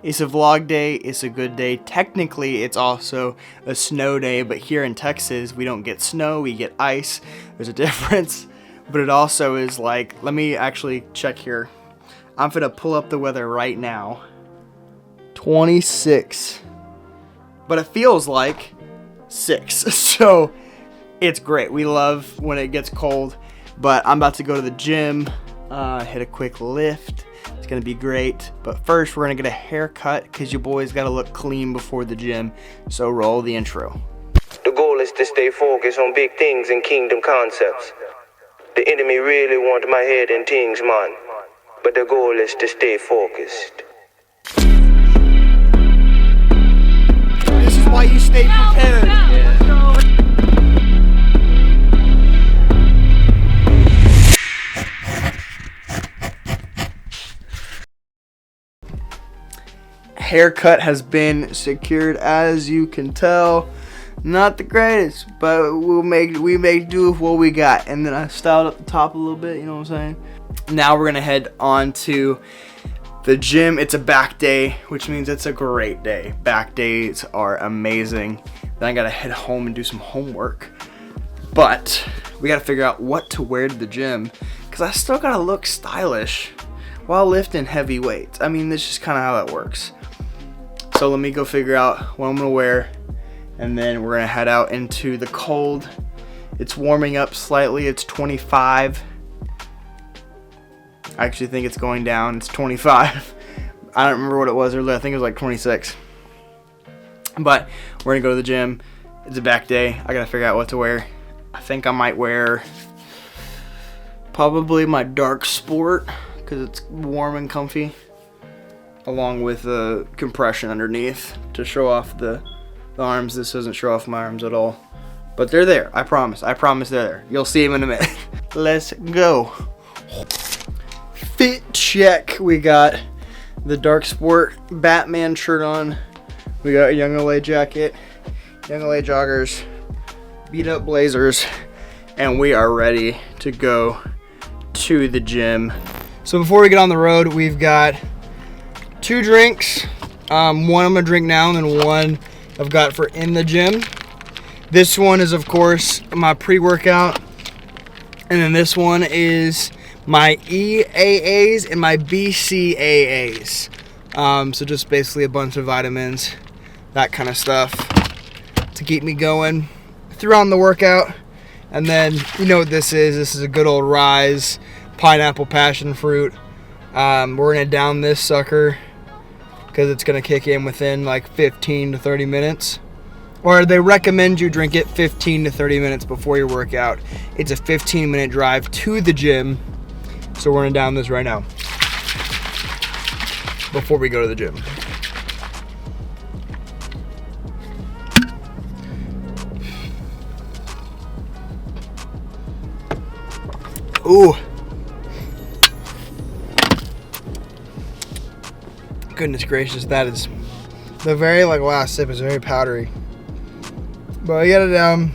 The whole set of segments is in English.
It's a vlog day, it's a good day. Technically, it's also a snow day, but here in Texas, we don't get snow, we get ice. There's a difference, but it also is like, let me actually check here. I'm gonna pull up the weather right now. 26, but it feels like 6, so it's great. We love when it gets cold, but I'm about to go to the gym, hit a quick lift. It's gonna be great, but first we're gonna get a haircut because your boy's gotta look clean before the gym, so roll the intro. The goal is to stay focused on big things and kingdom concepts. The enemy really want my head and things, man, but the goal is to stay focused. This is why you stay prepared. Haircut has been secured, as you can tell. Not the greatest, but we make do with what we got. And then I styled up the top a little bit, you know what I'm saying? Now we're gonna head on to the gym. It's a back day, which means it's a great day. Back days are amazing. Then I gotta head home and do some homework. But we gotta figure out what to wear to the gym, because I still gotta look stylish while lifting heavy weights. I mean, that's just kind of how that works. So let me go figure out what I'm gonna wear, and then we're gonna head out into the cold. It's warming up slightly, it's 25. I actually think it's going down, it's 25. I don't remember what it was earlier, I think it was like 26. But we're gonna go to the gym. It's a back day, I gotta figure out what to wear. I think I might wear probably my dark sport, because it's warm and comfy, along with the compression underneath to show off the arms. This doesn't show off my arms at all, but they're there. I promise they're there. You'll see them in a minute. Let's go. Fit check. We got the dark sport Batman shirt on. We got a Young LA jacket, Young LA joggers, beat up blazers, and we are ready to go to the gym. So before we get on the road, we've got 2 drinks. One I'm gonna drink now, and then one I've got for in the gym. This one is, of course, my pre-workout, and then this one is my EAAs and my BCAAs. So just basically a bunch of vitamins, that kind of stuff, to keep me going throughout the workout. And then, you know what this is. This is a good old Rise pineapple passion fruit. We're gonna down this sucker because it's gonna kick in within like 15 to 30 minutes. Or they recommend you drink it 15 to 30 minutes before your workout. It's a 15-minute drive to the gym, so we're gonna down this right now before we go to the gym. Ooh. Goodness gracious, that is the very last sip is very powdery. But I got it down.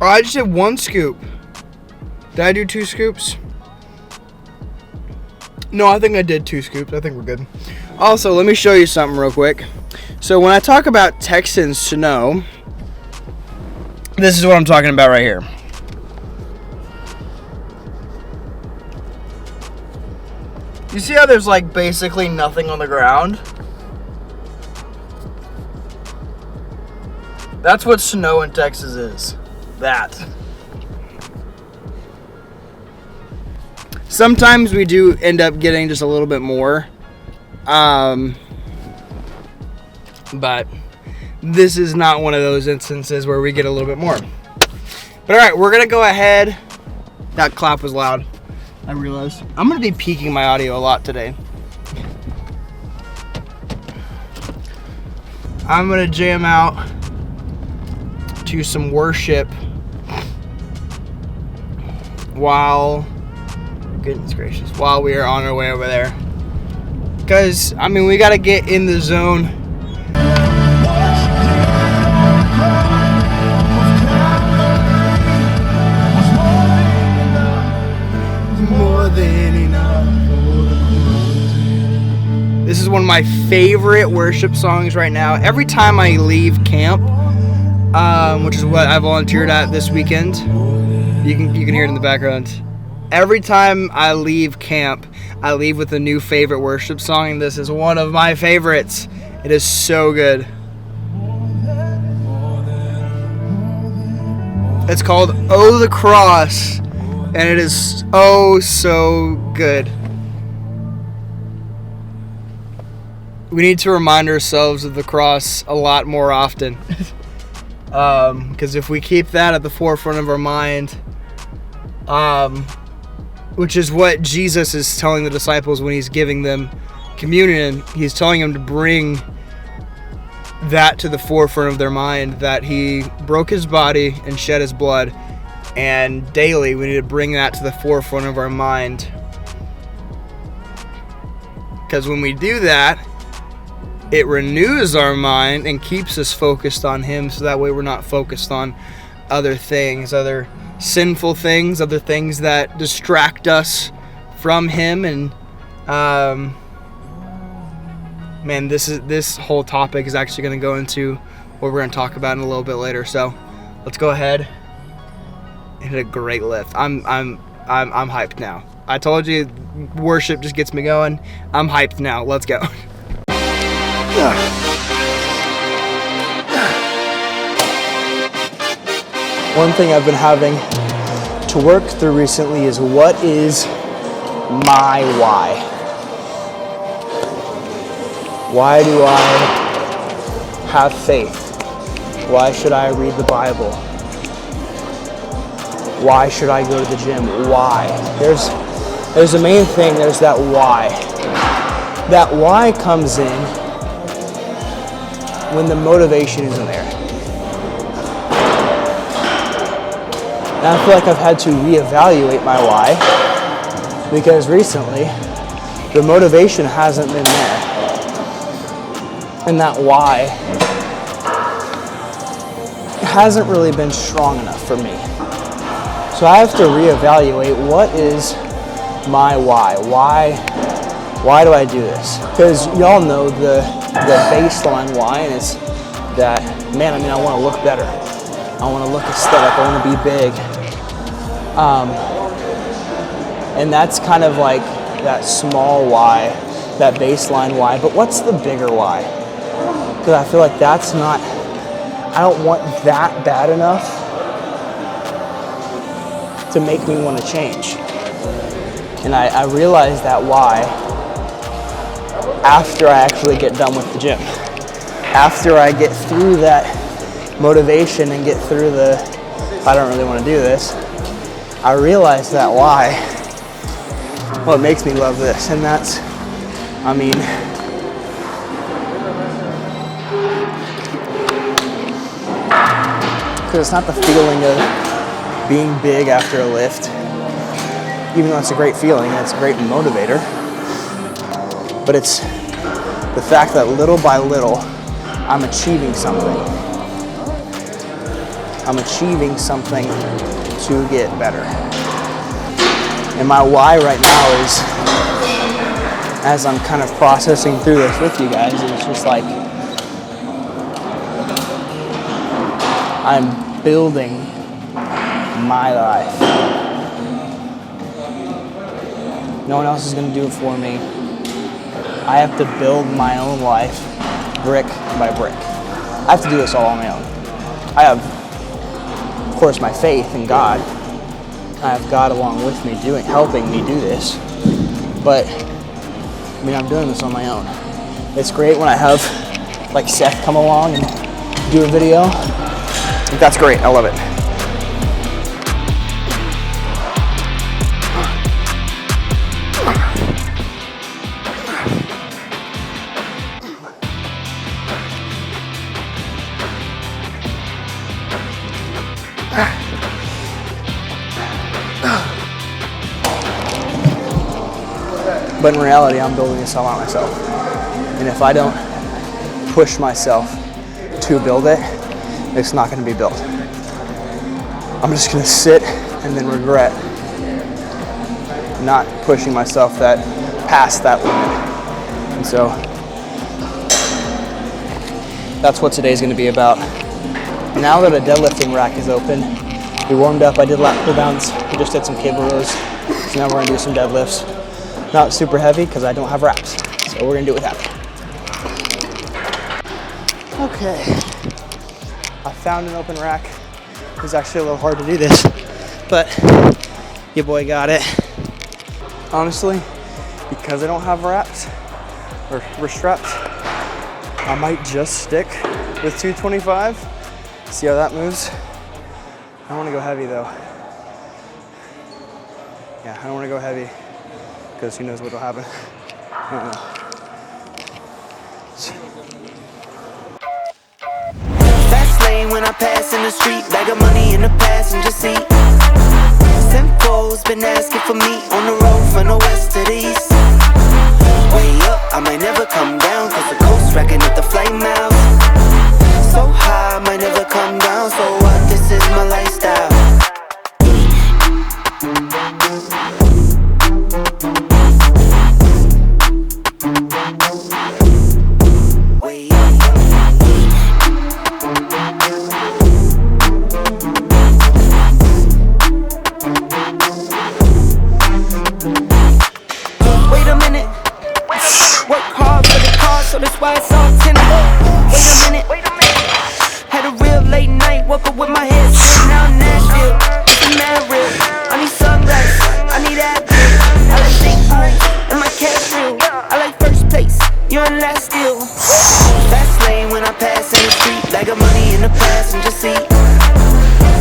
Oh, I just did 1 scoop. Did I do 2 scoops? No, I think I did 2 scoops. I think we're good. Also, let me show you something real quick. So when I talk about Texan snow, this is what I'm talking about right here. You see how there's basically nothing on the ground? That's what snow in Texas is. That. Sometimes we do end up getting just a little bit more. But this is not one of those instances where we get a little bit more. But alright, we're gonna go ahead. That clap was loud, I realized. I'm gonna be peaking my audio a lot today. I'm gonna jam out to some worship while, goodness gracious, while we are on our way over there. Because, I mean, we gotta get in the zone. More than enough. This is one of my favorite worship songs right now. Every time I leave camp, which is what I volunteered at this weekend, you can hear it in the background. Every time I leave camp, I leave with a new favorite worship song, and this is one of my favorites. It is so good. It's called "Oh the Cross," and it is oh so good. We need to remind ourselves of the cross a lot more often. Because if we keep that at the forefront of our mind, which is what Jesus is telling the disciples when he's giving them communion, he's telling them to bring that to the forefront of their mind, that he broke his body and shed his blood, and daily we need to bring that to the forefront of our mind. Because when we do that, it renews our mind and keeps us focused on him, so that way we're not focused on other things, other sinful things, other things that distract us from him. And man, this whole topic is actually going to go into what we're going to talk about in a little bit later. So let's go ahead and hit a great lift. I'm hyped now. I told you, worship just gets me going. I'm hyped now. Let's go. One thing I've been having to work through recently is, what is my why? Why do I have faith? Why should I read the Bible? Why should I go to the gym? Why? There's the main thing, there's that why. That why comes in when the motivation isn't there. And I feel like I've had to reevaluate my why, because recently the motivation hasn't been there. And that why hasn't really been strong enough for me. So I have to reevaluate, what is my why? Why do I do this? Because y'all know the baseline why, and it's that, man, I want to look better. I want to look aesthetic. I want to be big. And that's kind of like that small why, that baseline why. But what's the bigger why? Because I feel like that's not, I don't want that bad enough to make me want to change. And I realize that why after I actually get done with the gym. After I get through that motivation and get through the, I don't really want to do this, I realize that why, well, it makes me love this. And that's, because it's not the feeling of being big after a lift, even though it's a great feeling and it's a great motivator, but it's the fact that little by little I'm achieving something. I'm achieving something to get better. And my why right now is, as I'm kind of processing through this with you guys, it's just like, I'm building my life. No one else is going to do it for me. I have to build my own life brick by brick. I have to do this all on my own. I have, of course, my faith in God. I have God along with me helping me do this. But I'm doing this on my own. It's great when I have like Seth come along and do a video. That's great. I love it. But in reality, I'm building this all out myself. And if I don't push myself to build it, it's not going to be built. I'm just going to sit and then regret not pushing myself past that limit. And so that's what today's gonna be about. Now that a deadlifting rack is open, we warmed up, I did lat pull downs, we just did some cable rows. So now we're gonna do some deadlifts. Not super heavy because I don't have wraps. So we're gonna do it with that. Okay, I found an open rack. It was actually a little hard to do this, but your boy got it. Honestly, because I don't have wraps or wrist straps, I might just stick with 225. See how that moves. I don't want to go heavy though. Yeah, I don't want to go heavy because who knows what will happen. I don't know. Fast lane when I pass in the street, bag of money in the passenger seat. Simcoe's been asking for me on the road from the west to the east. Way up, I might never come down, cause the coast racking at the flame mouth. So high, I might never come down, so what, this is my lifestyle. So that's why it's all tender. Wait a minute. Had a real late night, woke up with my head spinning. Now in Nashville, it's mad real. I need sunglasses, I need Apparel. I like big boots and my cash real. I like first place, you're in last still. Fast lane when I pass in the street, bag of money in the passenger seat.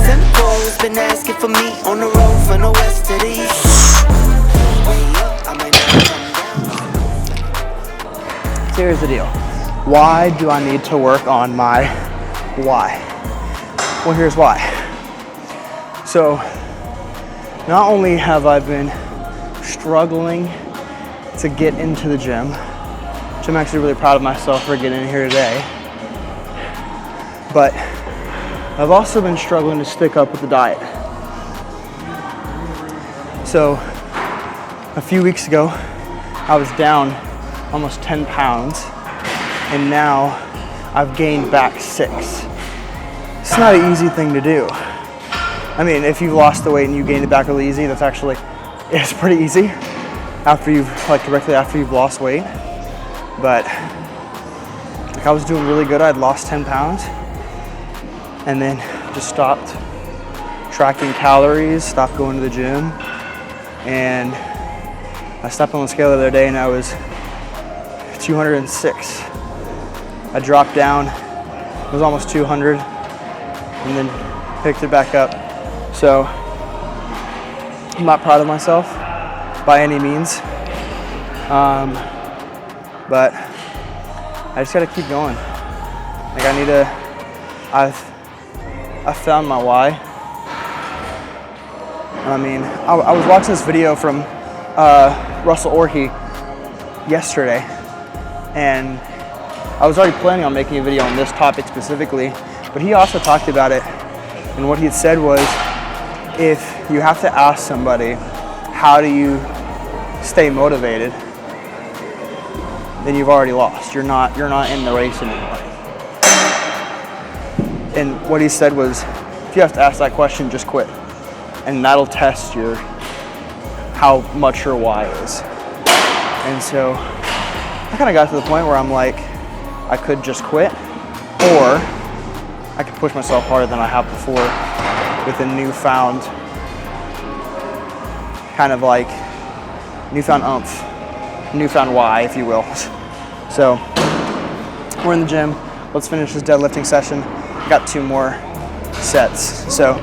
Simcoe's been asking for me on the road from the west to the east. Way up, I might never come down. Here's the deal. Why do I need to work on my why? Well, here's why. So, not only have I been struggling to get into the gym, which I'm actually really proud of myself for getting in here today, but I've also been struggling to stick up with the diet. So, a few weeks ago, I was down almost 10 pounds, and now I've gained back 6. It's not an easy thing to do. I mean, if you've lost the weight and you gained it back really easy, it's pretty easy directly after you've lost weight. But I was doing really good. I'd lost 10 pounds and then just stopped tracking calories, stopped going to the gym, and I stepped on the scale the other day and I was 206. I dropped down, it was almost 200, and then picked it back up. So I'm not proud of myself by any means, but I just gotta keep going. I've found my why. I mean, I was watching this video from Russell Orhe yesterday, and I was already planning on making a video on this topic specifically, but he also talked about it, and what he had said was, if you have to ask somebody, how do you stay motivated, then you've already lost. You're not in the race anymore. And what he said was, if you have to ask that question, just quit, and that'll test how much your why is. And so I kind of got to the point where I'm like, I could just quit, or I could push myself harder than I have before with a newfound oomph, newfound why, if you will. So we're in the gym. Let's finish this deadlifting session. I got 2 more sets. So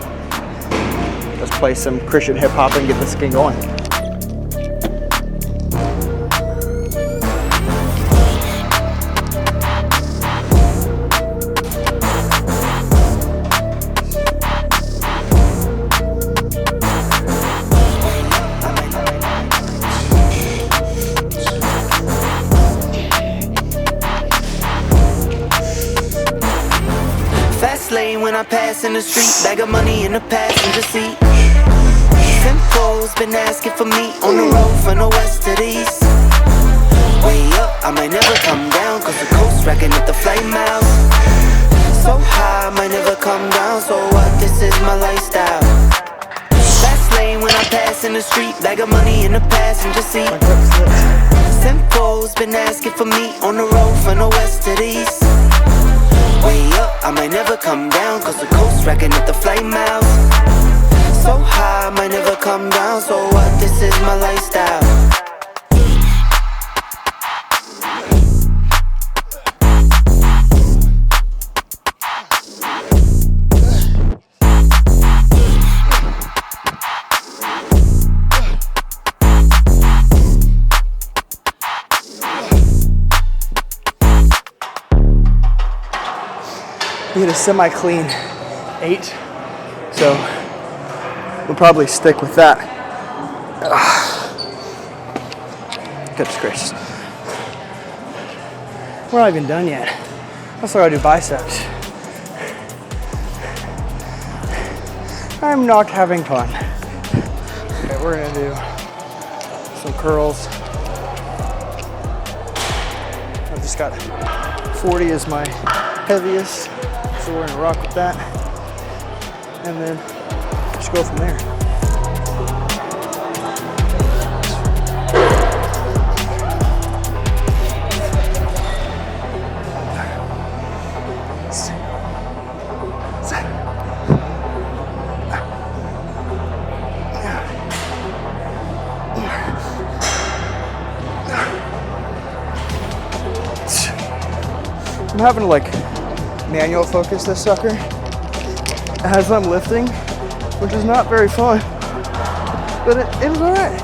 let's play some Christian hip hop and get this thing going. Lane when I pass in the street, bag of money in the passenger seat. Simcoe's been asking for me on the road from the west to the east. Way up, I might never come down, cause the coast racking at the flame mouth. come down, so what? This is my lifestyle. Fast lane when I pass in the street, bag of money in the passenger seat. Simcoe's been asking for me on the road from the west to the east. Way up, I might never come down, cause the coast racking at the flight miles. So high, I might never come down, so what? This is my lifestyle. We had a semi-clean 8, so we'll probably stick with that. Goodness gracious. We're not even done yet. I still gotta do biceps. I'm not having fun. Okay, we're gonna do some curls. I've just got 40 as my heaviest. So we're gonna rock with that, and then just go from there. I'm having to like manual focus this sucker as I'm lifting, which is not very fun, but it was all right.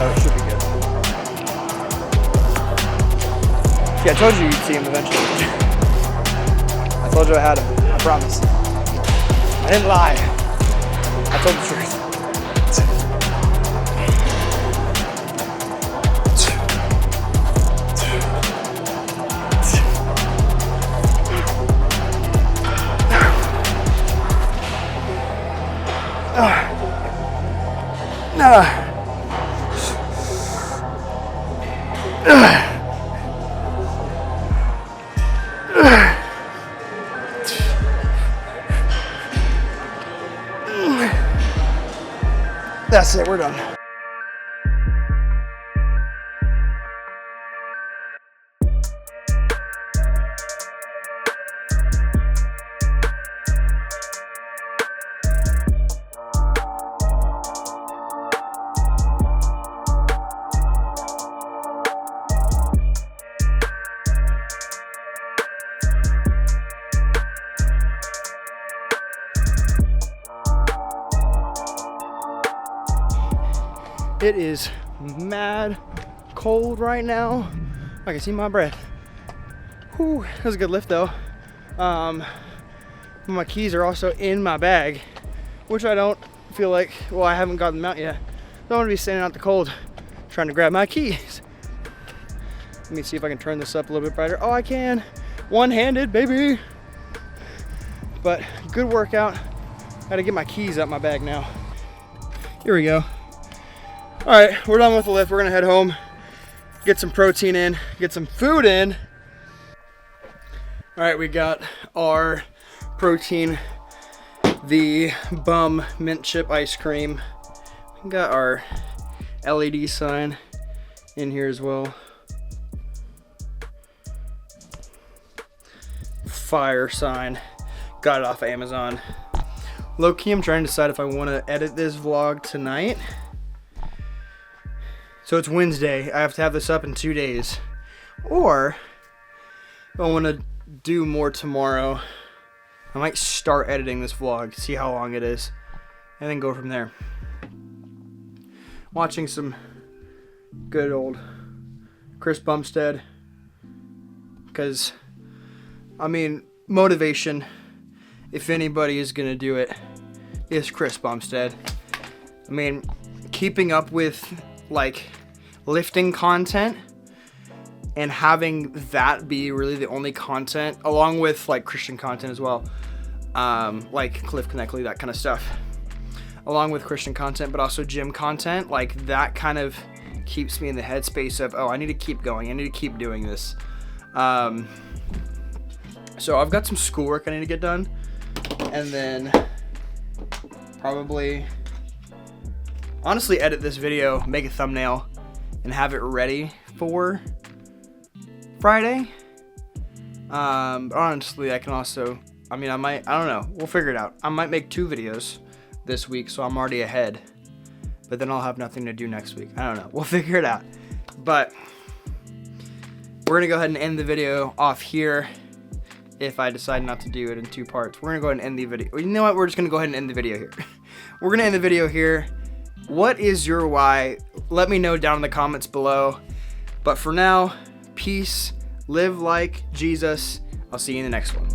Oh, it should be good. Yeah, I told you you'd see him eventually. I told you I had him. I promise. I didn't lie. I told the truth. That's it, we're done. It is mad cold right now. I can see my breath. Whew, that was a good lift though. My keys are also in my bag, which I don't feel like, well, I haven't gotten them out yet. Don't want to be standing out in the cold trying to grab my keys. Let me see if I can turn this up a little bit brighter. Oh, I can. One-handed, baby. But good workout. Gotta get my keys out my bag now. Here we go. All right, we're done with the lift. We're gonna head home, get some protein in, get some food in. All right, we got our protein, the Bum mint chip ice cream. We got our LED sign in here as well. Fire sign, got it off of Amazon. Low key, I'm trying to decide if I want to edit this vlog tonight. So it's Wednesday, I have to have this up in 2 days. Or, if I want to do more tomorrow, I might start editing this vlog, see how long it is, and then go from there. Watching some good old Chris Bumstead, because, I mean, motivation, if anybody is going to do it, is Chris Bumstead. I mean, keeping up with, like, lifting content and having that be really the only content, along with like Christian content as well, like Cliff Connectley, that kind of stuff, along with Christian content, but also gym content, like that kind of keeps me in the headspace of, oh, I need to keep going, I need to keep doing this. So I've got some schoolwork I need to get done, and then probably honestly edit this video, make a thumbnail, and have it ready for Friday. But honestly, I can also, I don't know, we'll figure it out. I might make 2 videos this week, so I'm already ahead, but then I'll have nothing to do next week. I don't know, we'll figure it out. But we're gonna go ahead and end the video off here. If I decide not to do it in 2 parts, we're gonna go ahead and end the video. You know what, we're just gonna go ahead and end the video here. We're gonna end the video here. What is your why? Let me know down in the comments below. But for now, peace, live like Jesus. I'll see you in the next one.